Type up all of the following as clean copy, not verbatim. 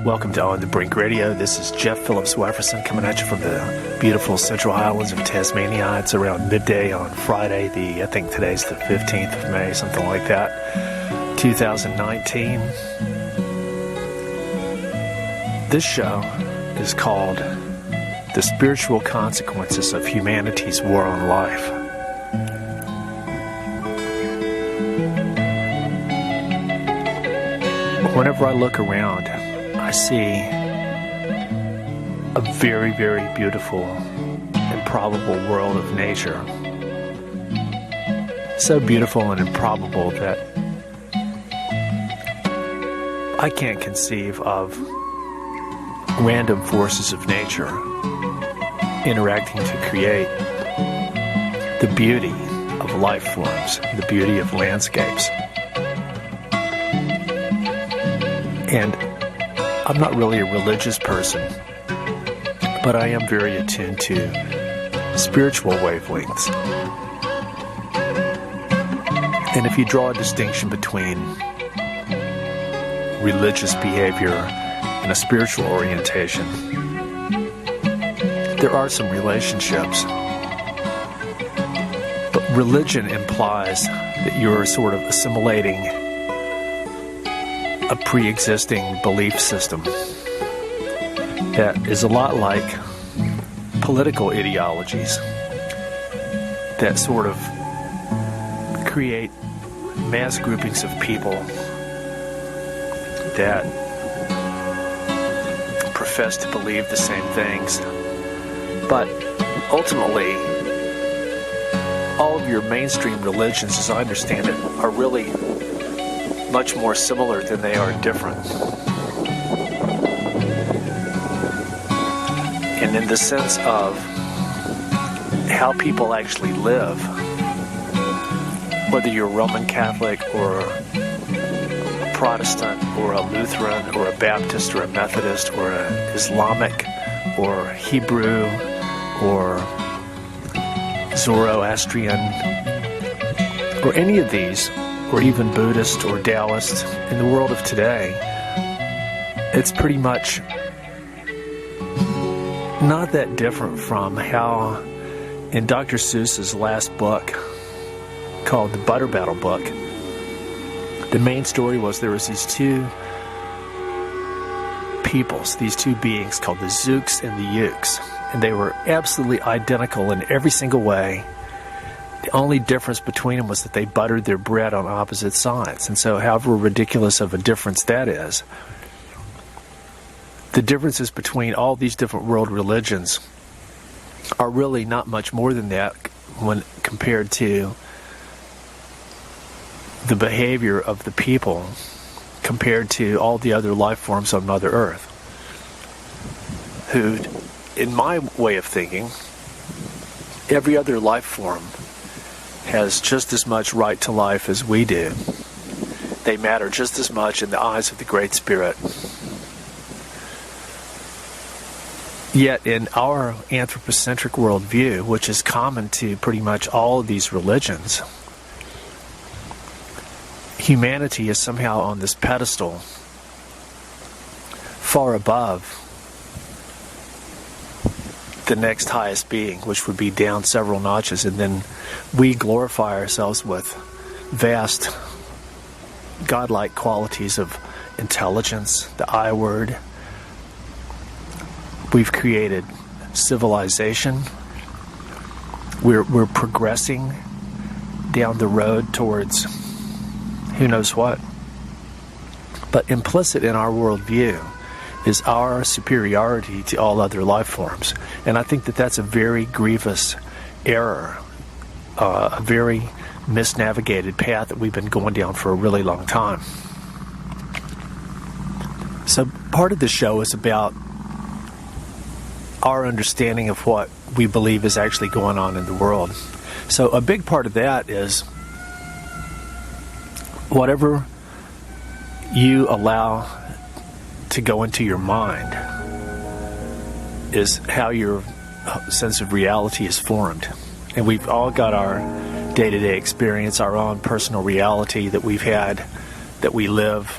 Welcome to On the Brink Radio. This is Jeff Phillips Wefferson coming at you from the beautiful Central Highlands of Tasmania. It's around midday on Friday, I think today's the 15th of May, something like that, 2019. This show is called The Spiritual Consequences of Humanity's War on Life. Whenever I look around, I see a very, very beautiful, improbable world of nature. So beautiful and improbable that I can't conceive of random forces of nature interacting to create the beauty of life forms, the beauty of landscapes. And I'm not really a religious person, but I am very attuned to spiritual wavelengths. And if you draw a distinction between religious behavior and a spiritual orientation, there are some relationships. But religion implies that you're sort of assimilating a pre-existing belief system that is a lot like political ideologies that sort of create mass groupings of people that profess to believe the same things. But ultimately, all of your mainstream religions, as I understand it, are really much more similar than they are different. And in the sense of how people actually live, whether you're Roman Catholic or a Protestant or a Lutheran or a Baptist or a Methodist or an Islamic or Hebrew or Zoroastrian or any of these, or even Buddhist or Taoist, in the world of today, it's pretty much not that different from how in Dr. Seuss's last book, called the Butter Battle book, the main story was there was these two peoples, these two beings called the Zooks and the Ukes, and they were absolutely identical in every single way. The only difference between them was that they buttered their bread on opposite sides. And so however ridiculous of a difference that is, the differences between all these different world religions are really not much more than that when compared to the behavior of the people compared to all the other life forms on Mother Earth, who, in my way of thinking, every other life form has just as much right to life as we do. They matter just as much in the eyes of the Great Spirit. Yet in our anthropocentric worldview, which is common to pretty much all of these religions, humanity is somehow on this pedestal far above the next highest being, which would be down several notches, and then we glorify ourselves with vast godlike qualities of intelligence, the I word. We've created civilization. We're progressing down the road towards who knows what. But implicit in our worldview is our superiority to all other life forms. And I think that that's a very grievous error, a very misnavigated path that we've been going down for a really long time. So part of the show is about our understanding of what we believe is actually going on in the world. So a big part of that is whatever you allow to go into your mind is how your sense of reality is formed. And we've all got our day-to-day experience, our own personal reality that we've had, that we live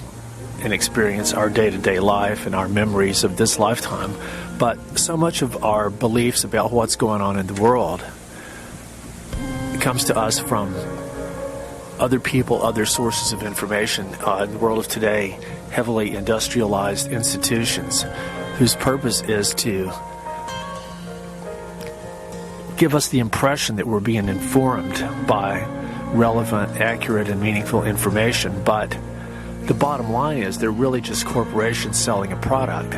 and experience our day-to-day life and our memories of this lifetime. But so much of our beliefs about what's going on in the world comes to us from other people, other sources of information. In the world of today, heavily industrialized institutions whose purpose is to give us the impression that we're being informed by relevant, accurate, and meaningful information. But the bottom line is they're really just corporations selling a product,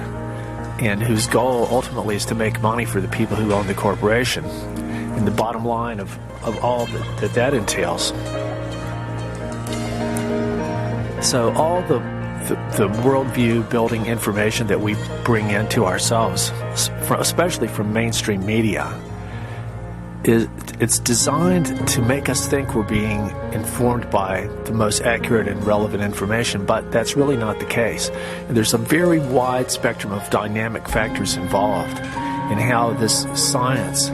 and whose goal ultimately is to make money for the people who own the corporation. And the bottom line of all that entails. So all the worldview building information that we bring into ourselves, especially from mainstream media, it's designed to make us think we're being informed by the most accurate and relevant information, but that's really not the case. And there's a very wide spectrum of dynamic factors involved in how this science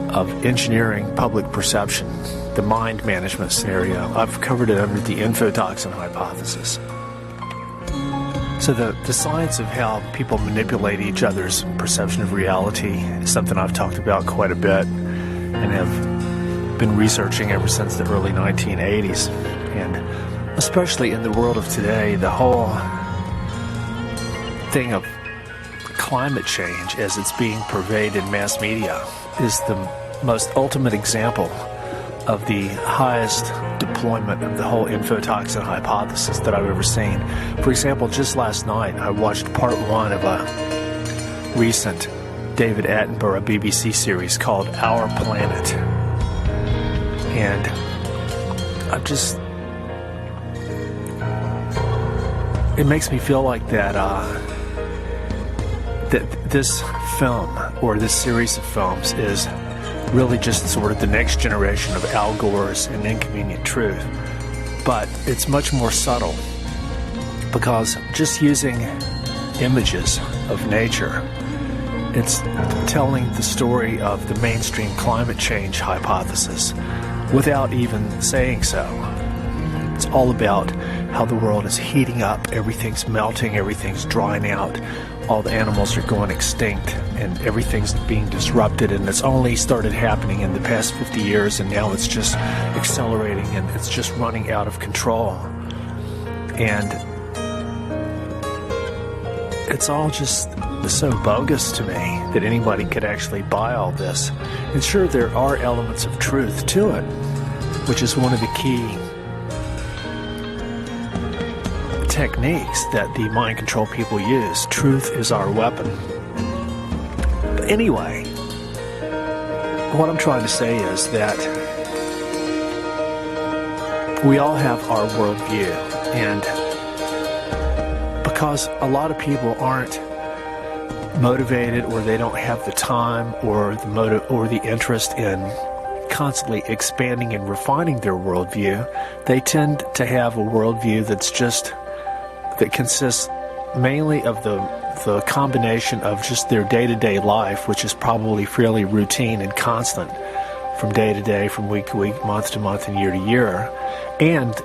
of engineering public perception, the mind management scenario, I've covered it under the infotoxin hypothesis. So the science of how people manipulate each other's perception of reality is something I've talked about quite a bit and have been researching ever since the early 1980s. And especially in the world of today, the whole thing of climate change as it's being purveyed in mass media is the most ultimate example of the highest deployment of the whole infotoxin hypothesis that I've ever seen. For example, just last night I watched part one of a recent David Attenborough BBC series called Our Planet. And it makes me feel like that this film, or this series of films, is really just sort of the next generation of Al Gore's An Inconvenient Truth. But it's much more subtle, because just using images of nature, it's telling the story of the mainstream climate change hypothesis without even saying so. It's all about how the world is heating up, everything's melting, everything's drying out, all the animals are going extinct, and everything's being disrupted, and it's only started happening in the past 50 years, and now it's just accelerating, and it's just running out of control. And it's all just so bogus to me that anybody could actually buy all this. And sure, there are elements of truth to it, which is one of the key techniques that the mind control people use. Truth is our weapon. But anyway, what I'm trying to say is that we all have our worldview, and because a lot of people aren't motivated, or they don't have the time or the motive or the interest in constantly expanding and refining their worldview, they tend to have a worldview that consists mainly of the combination of just their day-to-day life, which is probably fairly routine and constant from day to day, from week to week, month to month, and year to year. And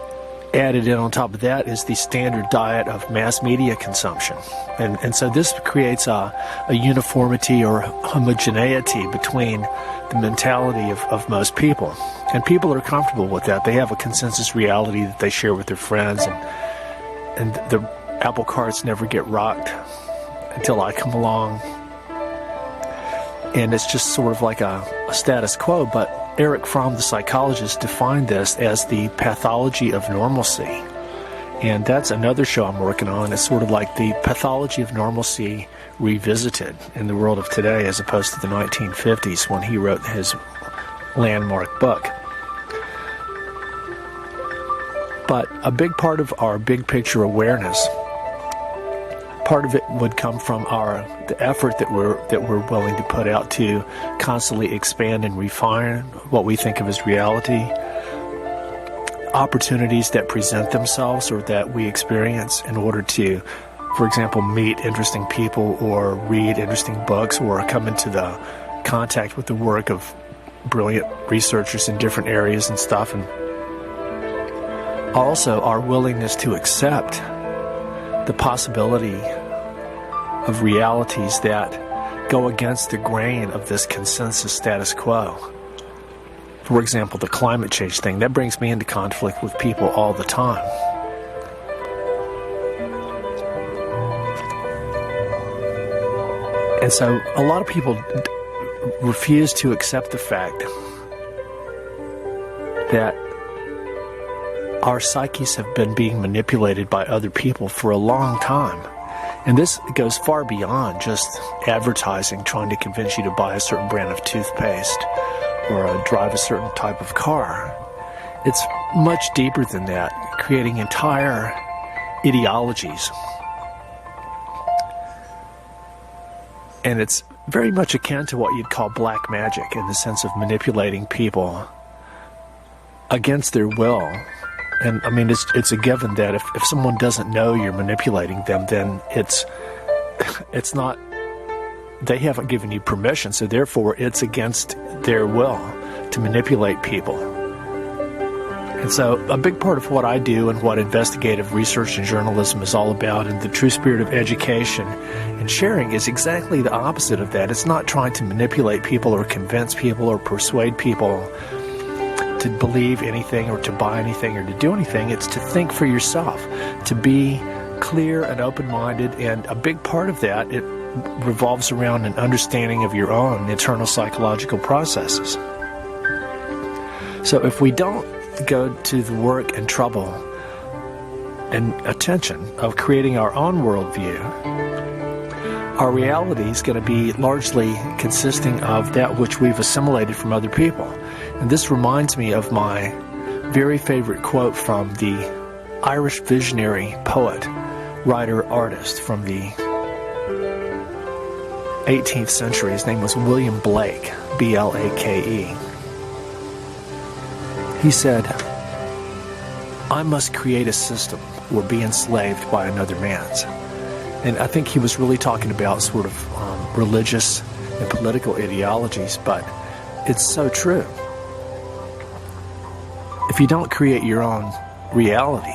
added in on top of that is the standard diet of mass media consumption. And so this creates a uniformity or homogeneity between the mentality of most people. And people are comfortable with that. They have a consensus reality that they share with their friends, and the apple carts never get rocked until I come along. And it's just sort of like a status quo. But Eric Fromm, the psychologist, defined this as the pathology of normalcy. And that's another show I'm working on. It's sort of like the pathology of normalcy revisited in the world of today, as opposed to the 1950s when he wrote his landmark book. But a big part of our big picture awareness, part of it would come from the effort that we're willing to put out to constantly expand and refine what we think of as reality, opportunities that present themselves or that we experience in order to, for example, meet interesting people or read interesting books or come into the contact with the work of brilliant researchers in different areas and stuff. And also our willingness to accept the possibility of realities that go against the grain of this consensus status quo. For example, the climate change thing, that brings me into conflict with people all the time. And so a lot of people refuse to accept the fact that our psyches have been being manipulated by other people for a long time. And this goes far beyond just advertising, trying to convince you to buy a certain brand of toothpaste or drive a certain type of car. It's much deeper than that, creating entire ideologies. And it's very much akin to what you'd call black magic, in the sense of manipulating people against their will. And I mean, it's a given that if someone doesn't know you're manipulating them, then it's not, they haven't given you permission, so therefore it's against their will to manipulate people. And so a big part of what I do and what investigative research and journalism is all about, in the true spirit of education and sharing, is exactly the opposite of that. It's not trying to manipulate people or convince people or persuade people to believe anything or to buy anything or to do anything. It's to think for yourself, to be clear and open-minded, and a big part of that, it revolves around an understanding of your own internal psychological processes. So if we don't go to the work and trouble and attention of creating our own worldview, our reality is going to be largely consisting of that which we've assimilated from other people. And this reminds me of my very favorite quote from the Irish visionary poet, writer, artist from the 18th century. His name was William Blake, B-L-A-K-E. He said, "I must create a system or be enslaved by another man's." And I think he was really talking about sort of religious and political ideologies, but it's so true. If you don't create your own reality,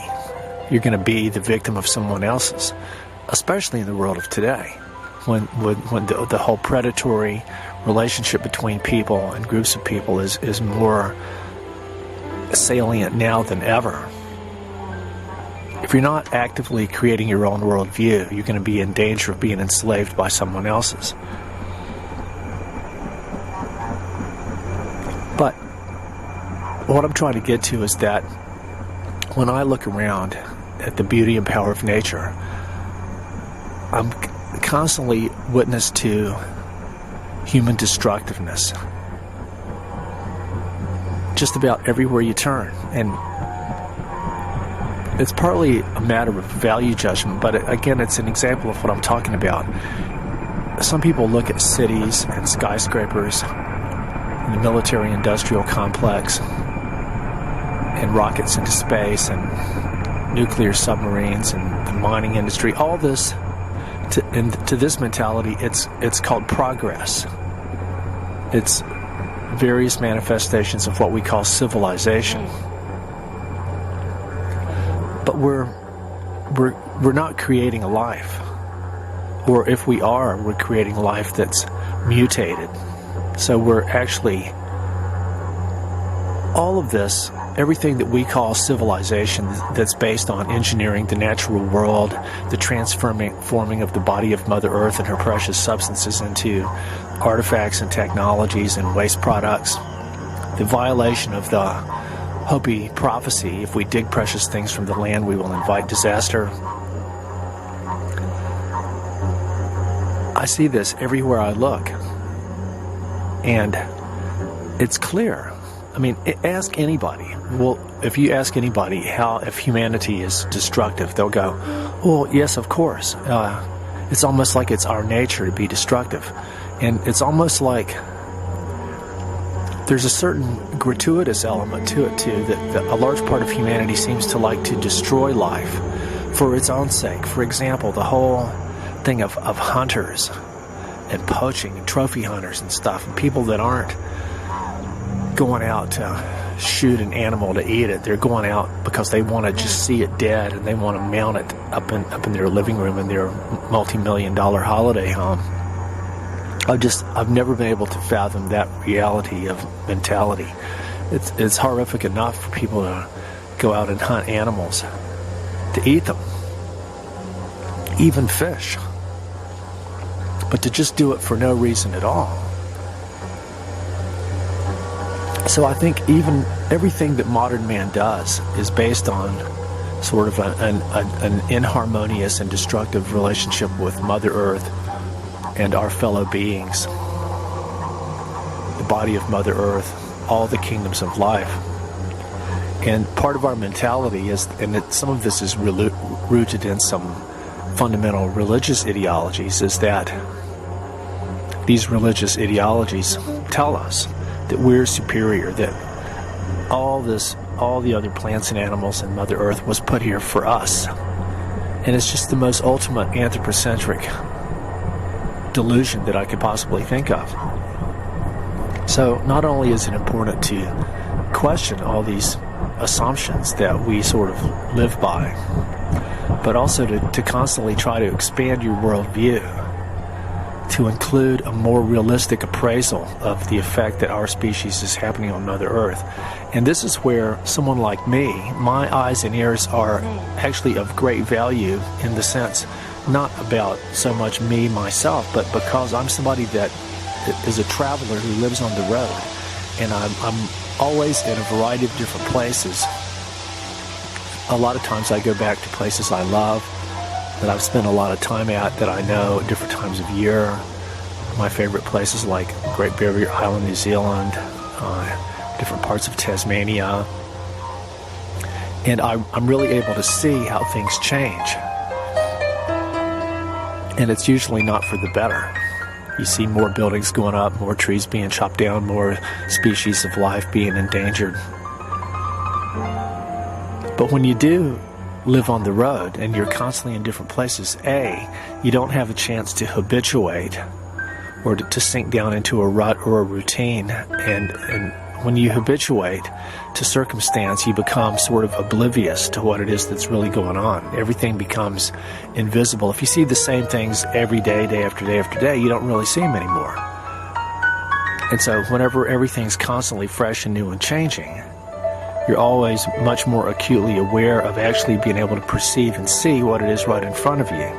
you're going to be the victim of someone else's, especially in the world of today, when the whole predatory relationship between people and groups of people is more salient now than ever. If you're not actively creating your own worldview, you're going to be in danger of being enslaved by someone else's. But what I'm trying to get to is that when I look around at the beauty and power of nature, I'm constantly witness to human destructiveness just about everywhere you turn. And it's partly a matter of value judgment, but again, it's an example of what I'm talking about. Some people look at cities and skyscrapers and the military-industrial complex and rockets into space and nuclear submarines and the mining industry, all this, to this mentality, it's called progress. It's various manifestations of what we call civilization. But we're not creating a life. Or if we are, we're creating a life that's mutated. So we're actually, all of this, everything that we call civilization that's based on engineering the natural world, the transforming of the body of Mother Earth and her precious substances into artifacts and technologies and waste products, the violation of the Hopi prophecy, if we dig precious things from the land, we will invite disaster. I see this everywhere I look. And it's clear. I mean, ask anybody. Well, if you ask anybody if humanity is destructive, they'll go, well, yes, of course. It's almost like it's our nature to be destructive. And it's almost like there's a certain gratuitous element to it, too, that a large part of humanity seems to like to destroy life for its own sake. For example, the whole thing of hunters and poaching and trophy hunters and stuff, and people that aren't going out to shoot an animal to eat it. They're going out because they want to just see it dead, and they want to mount it up in their living room in their multi-million-dollar holiday home. I've never been able to fathom that reality of mentality. It's horrific enough for people to go out and hunt animals to eat them, even fish, but to just do it for no reason at all. So I think even everything that modern man does is based on sort of an inharmonious and destructive relationship with Mother Earth and our fellow beings, the body of Mother Earth, all the kingdoms of life. And part of our mentality is, and some of this is rooted in some fundamental religious ideologies, is that these religious ideologies tell us that we're superior, that all the other plants and animals and Mother Earth was put here for us. And it's just the most ultimate anthropocentric delusion that I could possibly think of. So not only is it important to question all these assumptions that we sort of live by, but also to constantly try to expand your worldview to include a more realistic appraisal of the effect that our species is happening on Mother Earth. And this is where someone like me, my eyes and ears are actually of great value, in the sense not about so much me, myself, but because I'm somebody that is a traveler who lives on the road. And I'm always in a variety of different places. A lot of times I go back to places I love, that I've spent a lot of time at, that I know at different times of year. My favorite places like Great Barrier Island, New Zealand, different parts of Tasmania. And I'm really able to see how things change. And it's usually not for the better. You see more buildings going up, more trees being chopped down, more species of life being endangered. But when you do live on the road and you're constantly in different places, you don't have a chance to habituate or to sink down into a rut or a routine. And when you habituate to circumstance, you become sort of oblivious to what it is that's really going on. Everything becomes invisible. If you see the same things every day, day after day after day, you don't really see them anymore. And so whenever everything's constantly fresh and new and changing, you're always much more acutely aware of actually being able to perceive and see what it is right in front of you.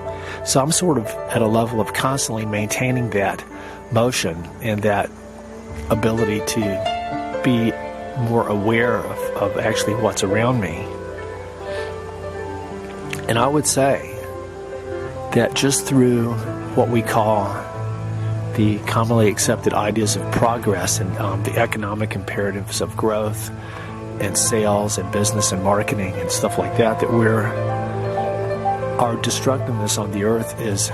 So I'm sort of at a level of constantly maintaining that motion and that ability to be more aware of actually what's around me. And I would say that just through what we call the commonly accepted ideas of progress and the economic imperatives of growth and sales and business and marketing and stuff like that, that our destructiveness on the earth is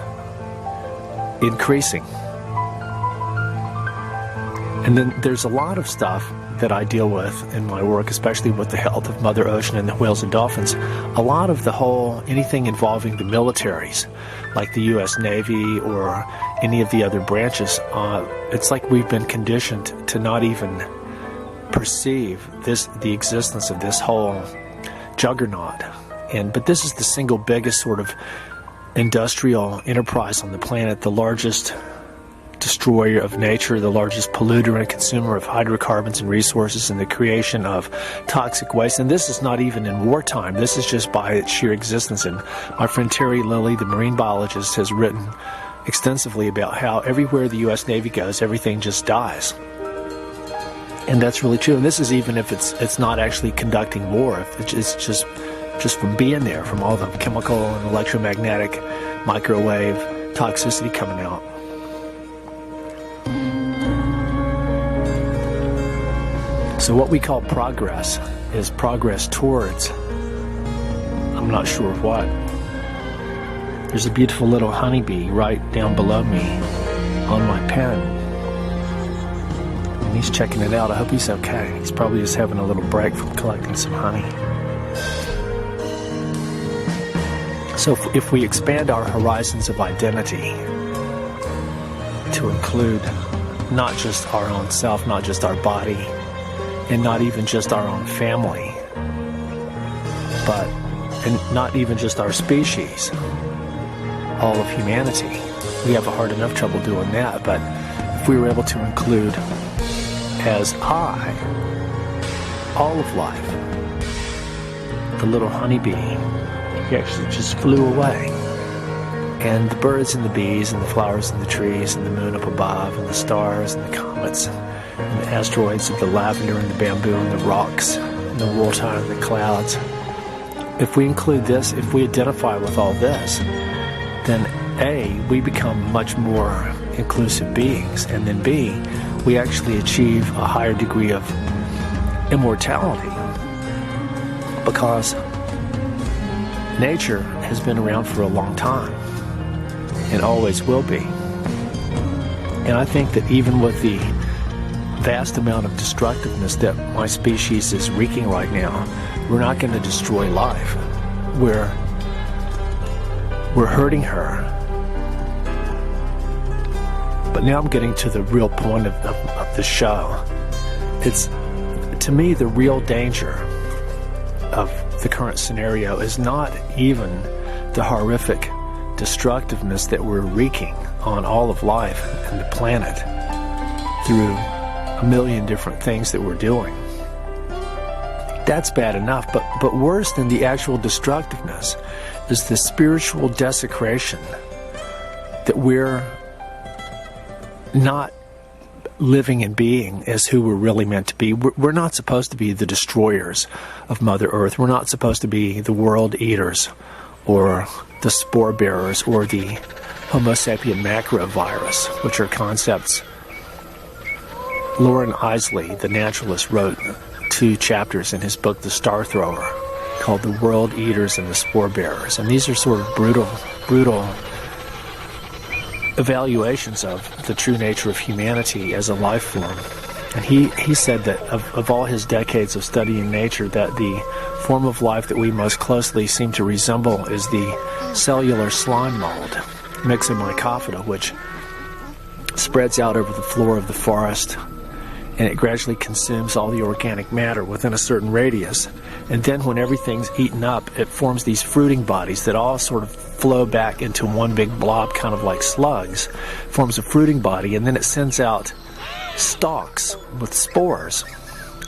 increasing. And then there's a lot of stuff that I deal with in my work, especially with the health of Mother Ocean and the whales and dolphins. A lot of anything involving the militaries, like the U.S. Navy or any of the other branches, it's like we've been conditioned to not even perceive the existence of this whole juggernaut. But this is the single biggest sort of industrial enterprise on the planet, the largest destroyer of nature, the largest polluter and consumer of hydrocarbons and resources, and the creation of toxic waste. And this is not even in wartime. This is just by its sheer existence. And my friend Terry Lilly, the marine biologist, has written extensively about how everywhere the U.S. Navy goes, everything just dies. And that's really true. And this is even if it's not actually conducting war. If it's just from being there, from all the chemical and electromagnetic microwave toxicity coming out. So what we call progress is progress towards, I'm not sure what. There's a beautiful little honeybee right down below me on my pen. And he's checking it out. I hope he's okay. He's probably just having a little break from collecting some honey. So if we expand our horizons of identity to include not just our own self, not just our body, and not even just our own family, and not even just our species, all of humanity. We have a hard enough trouble doing that, but if we were able to include as all of life, the little honeybee, he actually just flew away. And the birds and the bees and the flowers and the trees and the moon up above and the stars and the comets and the asteroids and the lavender and the bamboo and the rocks and the water and the clouds. If we include this, if we identify with all this, then A, we become much more inclusive beings, and then B, we actually achieve a higher degree of immortality, because nature has been around for a long time and always will be. And I think that even with the vast amount of destructiveness that my species is wreaking right now, we're not going to destroy life. We're hurting her. But now I'm getting to the real point of the show. It's, to me, the real danger of the current scenario is not even the horrific destructiveness that we're wreaking on all of life and the planet through a million different things that we're doing. That's bad enough, but worse than the actual destructiveness is the spiritual desecration that we're not living and being as who we're really meant to be. We're not supposed to be the destroyers of Mother Earth. We're not supposed to be the world eaters or the spore bearers or the Homo sapien macrovirus, which are concepts Loren Eiseley, the naturalist, wrote 2 chapters in his book, The Star Thrower, called The World Eaters and the Spore Bearers. And these are sort of brutal evaluations of the true nature of humanity as a life form. And he said that of all his decades of studying nature, that the form of life that we most closely seem to resemble is the cellular slime mold, Myxomycophyta, which spreads out over the floor of the forest, and it gradually consumes all the organic matter within a certain radius. And then when everything's eaten up, it forms these fruiting bodies that all sort of flow back into one big blob, kind of like slugs, forms a fruiting body, and then it sends out stalks with spores.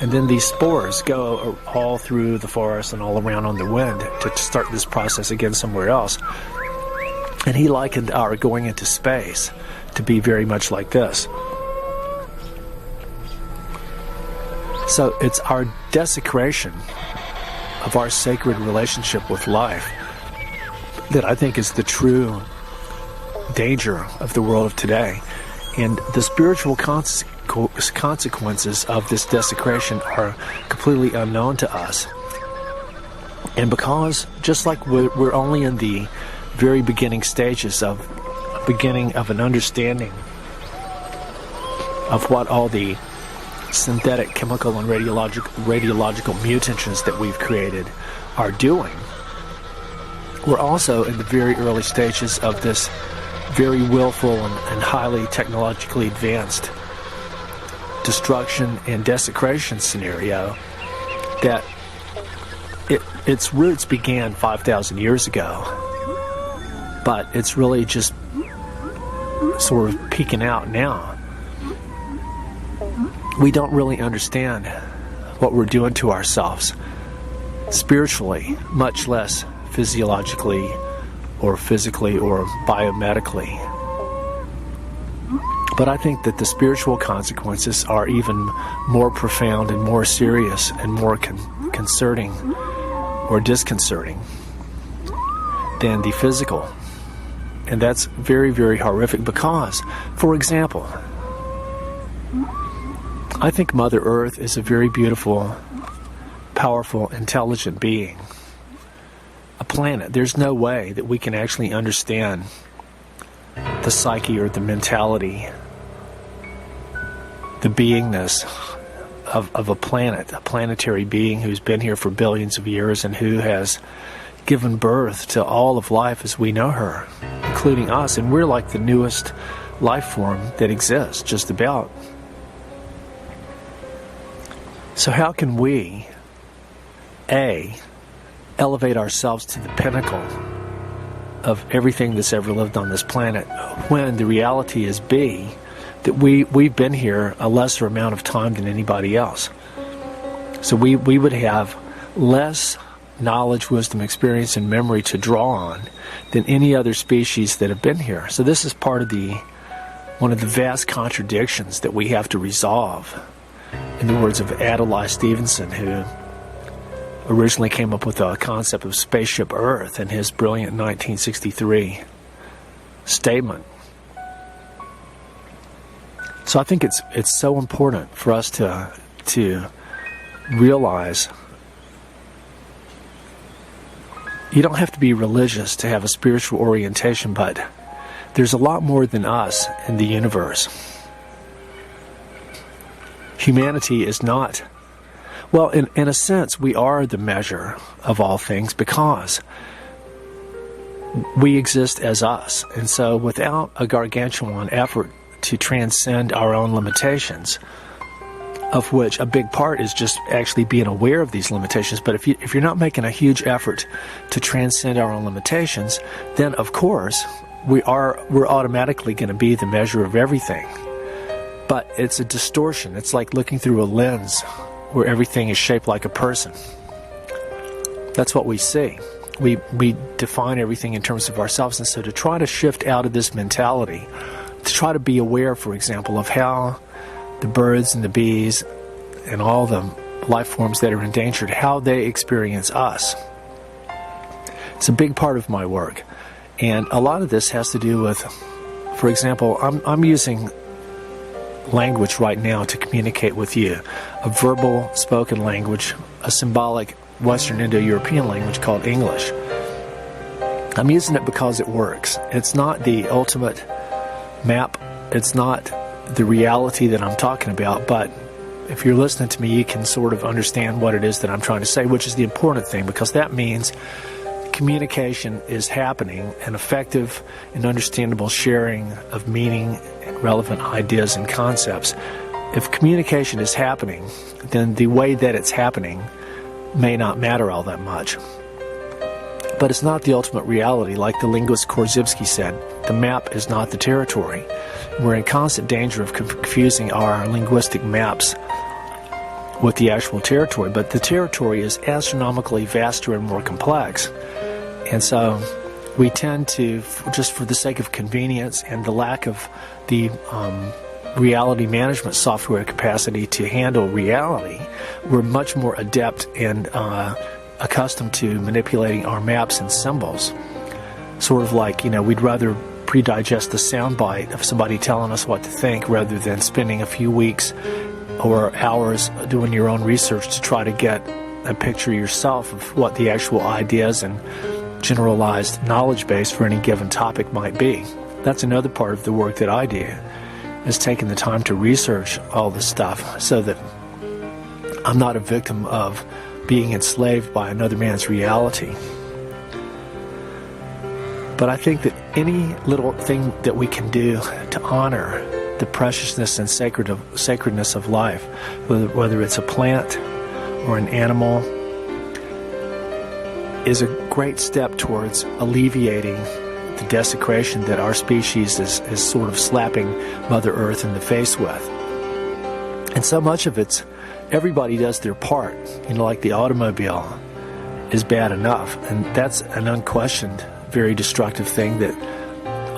And then these spores go all through the forest and all around on the wind to start this process again somewhere else. And he likened our going into space to be very much like this. So it's our desecration of our sacred relationship with life that I think is the true danger of the world of today. And the spiritual consequences of this desecration are completely unknown to us. And because, just like we're only in the very beginning stages of an understanding of what all the synthetic chemical and radiological mutagens that we've created are doing, we're also in the very early stages of this very willful and highly technologically advanced destruction and desecration scenario that its roots began 5,000 years ago, but it's really just sort of peeking out now. We don't really understand what we're doing to ourselves spiritually, much less physiologically or physically or biomedically. But I think that the spiritual consequences are even more profound and more serious and more concerning or disconcerting than the physical. And that's very, very horrific because, for example, I think Mother Earth is a very beautiful, powerful, intelligent being. A planet. There's no way that we can actually understand the psyche or the mentality, the beingness of a planet, a planetary being who's been here for billions of years and who has given birth to all of life as we know her, including us. And we're like the newest life form that exists, just about. So how can we, A, elevate ourselves to the pinnacle of everything that's ever lived on this planet, when the reality is, B, that we've been here a lesser amount of time than anybody else. So we would have less knowledge, wisdom, experience, and memory to draw on than any other species that have been here. So this is part of one of the vast contradictions that we have to resolve, in the words of Adlai Stevenson, who originally came up with the concept of spaceship Earth in his brilliant 1963 statement. So I think it's so important for us to realize you don't have to be religious to have a spiritual orientation, but there's a lot more than us in the universe. Humanity is not, well, in a sense, we are the measure of all things because we exist as us. And so without a gargantuan effort to transcend our own limitations, of which a big part is just actually being aware of these limitations. But if you're not making a huge effort to transcend our own limitations, then of course we're automatically going to be the measure of everything. But it's a distortion. It's like looking through a lens where everything is shaped like a person. That's what we see. We define everything in terms of ourselves. And so to try to shift out of this mentality, to try to be aware, for example, of how the birds and the bees and all the life forms that are endangered, how they experience us. It's a big part of my work. And a lot of this has to do with, for example, I'm using language right now to communicate with you, a verbal spoken language, a symbolic Western Indo-European language called English. I'm using it because it works. It's not the ultimate map. It's not the reality that I'm talking about, but if you're listening to me, you can sort of understand what it is that I'm trying to say, which is the important thing, because that means communication is happening, an effective and understandable sharing of meaning and relevant ideas and concepts. If communication is happening, then the way that it's happening may not matter all that much. But it's not the ultimate reality. Like the linguist Korzybski said, the map is not the territory. We're in constant danger of confusing our linguistic maps with the actual territory, but the territory is astronomically vaster and more complex. And so we tend to, just for the sake of convenience and the lack of the reality management software capacity to handle reality, we're much more adept and accustomed to manipulating our maps and symbols. Sort of like, we'd rather pre-digest the soundbite of somebody telling us what to think rather than spending a few weeks or hours doing your own research to try to get a picture yourself of what the actual ideas and generalized knowledge base for any given topic might be. That's another part of the work that I do, is taking the time to research all this stuff so that I'm not a victim of being enslaved by another man's reality. But I think that any little thing that we can do to honor the preciousness and sacredness of life, whether it's a plant or an animal, is a great step towards alleviating the desecration that our species is sort of slapping Mother Earth in the face with. And so much of it's, everybody does their part. Like the automobile is bad enough, and that's an unquestioned, very destructive thing that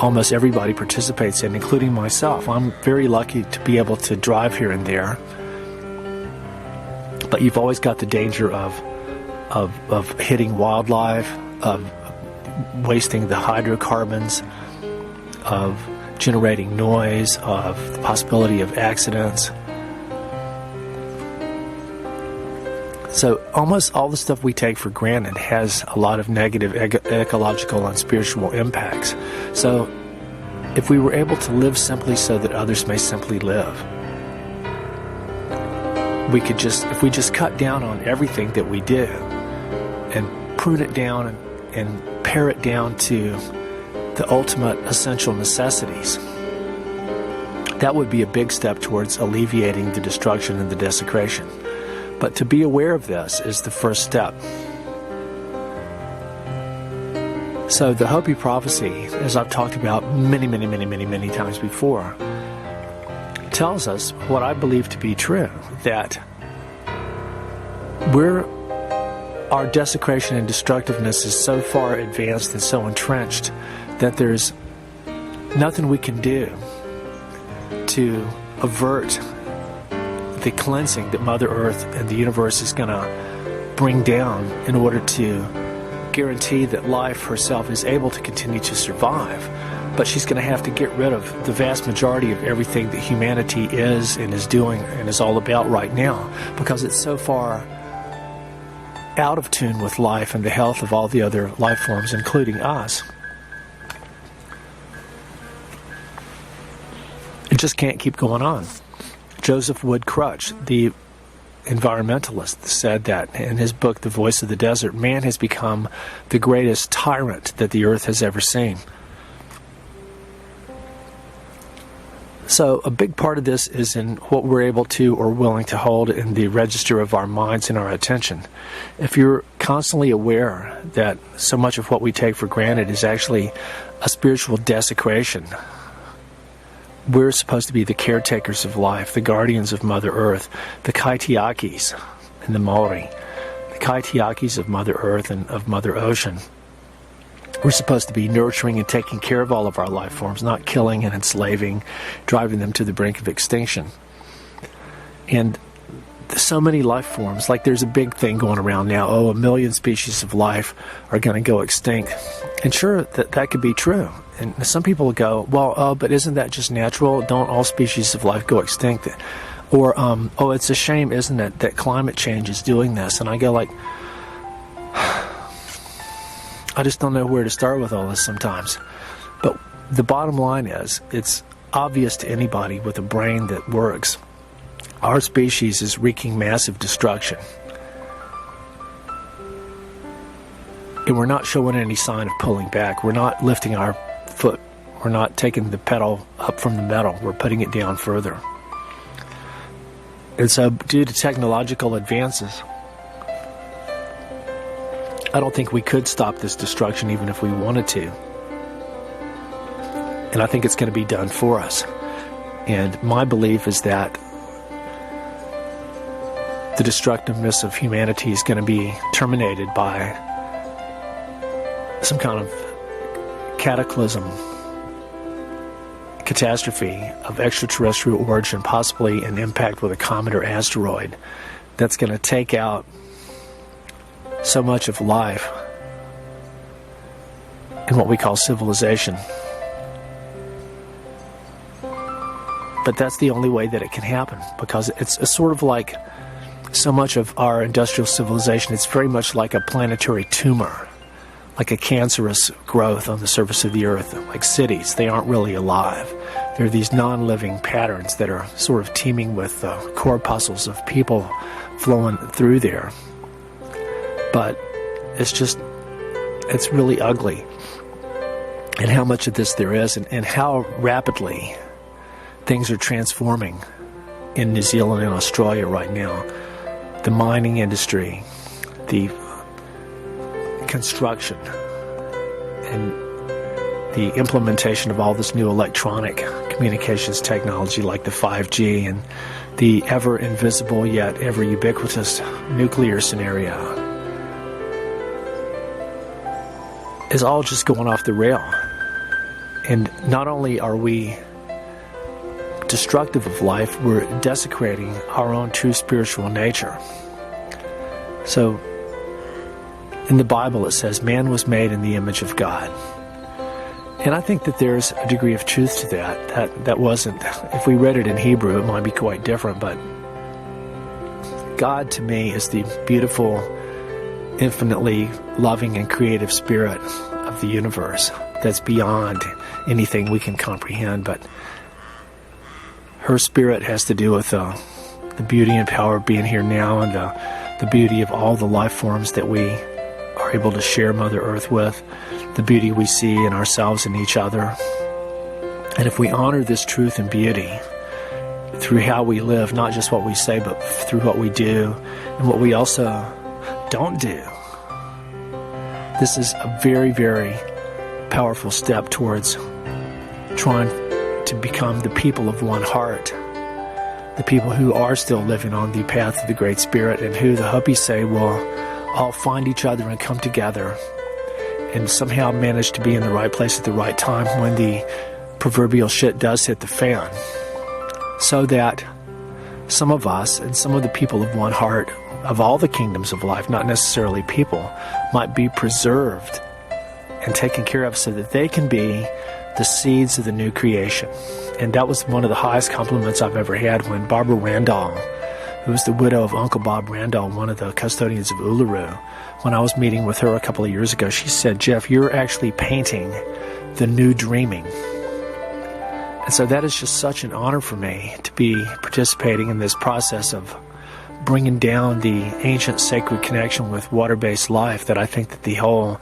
almost everybody participates in, including myself. I'm very lucky to be able to drive here and there, but you've always got the danger of hitting wildlife, of wasting the hydrocarbons, of generating noise, of the possibility of accidents. So almost all the stuff we take for granted has a lot of negative ecological and spiritual impacts. So if we were able to live simply so that others may simply live, if we just cut down on everything that we do and prune it down and pare it down to the ultimate essential necessities, that would be a big step towards alleviating the destruction and the desecration. But to be aware of this is the first step. So the Hopi prophecy, as I've talked about many times before, tells us what I believe to be true, that our desecration and destructiveness is so far advanced and so entrenched that there's nothing we can do to avert the cleansing that Mother Earth and the universe is going to bring down in order to guarantee that life herself is able to continue to survive. But she's going to have to get rid of the vast majority of everything that humanity is and is doing and is all about right now, because it's so far out of tune with life and the health of all the other life forms, including us. It just can't keep going on. Joseph Wood Crutch, the environmentalist, said that in his book, The Voice of the Desert, man has become the greatest tyrant that the earth has ever seen. So a big part of this is in what we're able to or willing to hold in the register of our minds and our attention. If you're constantly aware that so much of what we take for granted is actually a spiritual desecration, we're supposed to be the caretakers of life, the guardians of Mother Earth, the kaitiakis in the Maori, the kaitiakis of Mother Earth and of Mother Ocean. We're supposed to be nurturing and taking care of all of our life forms, not killing and enslaving, driving them to the brink of extinction. And so many life forms, like there's a big thing going around now, 1 million species of life are going to go extinct. And sure, that could be true. And some people will go, well, but isn't that just natural? Don't all species of life go extinct? Or, it's a shame, isn't it, that climate change is doing this? And I go like, I just don't know where to start with all this sometimes. But the bottom line is, it's obvious to anybody with a brain that works. Our species is wreaking massive destruction. And we're not showing any sign of pulling back. We're not lifting our foot. We're not taking the pedal up from the metal. We're putting it down further. And so, due to technological advances, I don't think we could stop this destruction even if we wanted to. And I think it's going to be done for us. And my belief is that the destructiveness of humanity is going to be terminated by some kind of cataclysm, catastrophe of extraterrestrial origin, possibly an impact with a comet or asteroid that's going to take out so much of life in what we call civilization. But that's the only way that it can happen, because it's sort of like so much of our industrial civilization, it's very much like a planetary tumor, like a cancerous growth on the surface of the earth, like cities. They aren't really alive. They're these non-living patterns that are sort of teeming with corpuscles of people flowing through there. But it's really ugly. And how much of this there is, and how rapidly things are transforming in New Zealand and Australia right now. The mining industry, the construction, and the implementation of all this new electronic communications technology like the 5G and the ever invisible yet ever ubiquitous nuclear scenario is all just going off the rail. And not only are we destructive of life, we're desecrating our own true spiritual nature. So, in the Bible it says, man was made in the image of God. And I think that there's a degree of truth to that. That wasn't, if we read it in Hebrew, it might be quite different, but God to me is the beautiful, infinitely loving and creative spirit of the universe that's beyond anything we can comprehend. But her spirit has to do with the beauty and power of being here now, and the beauty of all the life forms that we are able to share Mother Earth with, the beauty we see in ourselves and each other. And if we honor this truth and beauty, through how we live, not just what we say, but through what we do and what we also don't do. This is a very, very powerful step towards trying to become the people of one heart, the people who are still living on the path of the Great Spirit, and who the Hopis say will all find each other and come together and somehow manage to be in the right place at the right time when the proverbial shit does hit the fan, so that some of us and some of the people of one heart of all the kingdoms of life, not necessarily people, might be preserved and taken care of so that they can be the seeds of the new creation. And that was one of the highest compliments I've ever had when Barbara Randall, who was the widow of Uncle Bob Randall, one of the custodians of Uluru, when I was meeting with her a couple of years ago, she said, "Jeff, you're actually painting the new dreaming." And so that is just such an honor for me to be participating in this process of bringing down the ancient sacred connection with water-based life that I think that the whole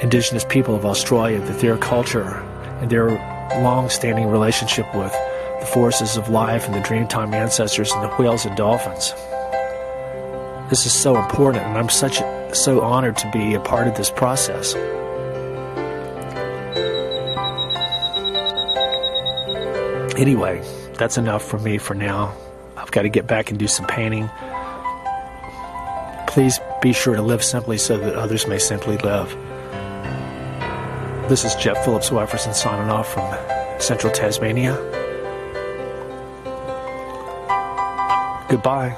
indigenous people of Australia, that their culture and their long-standing relationship with the forces of life and the Dreamtime ancestors and the whales and dolphins. This is so important, and I'm so honored to be a part of this process. Anyway, that's enough for me for now. I've got to get back and do some painting. Please be sure to live simply so that others may simply live. This is Jeff Phillips Wefferson signing off from Central Tasmania. Goodbye.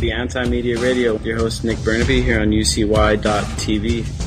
The Anti-Media Radio, your host Nick Burnaby here on UCY.tv.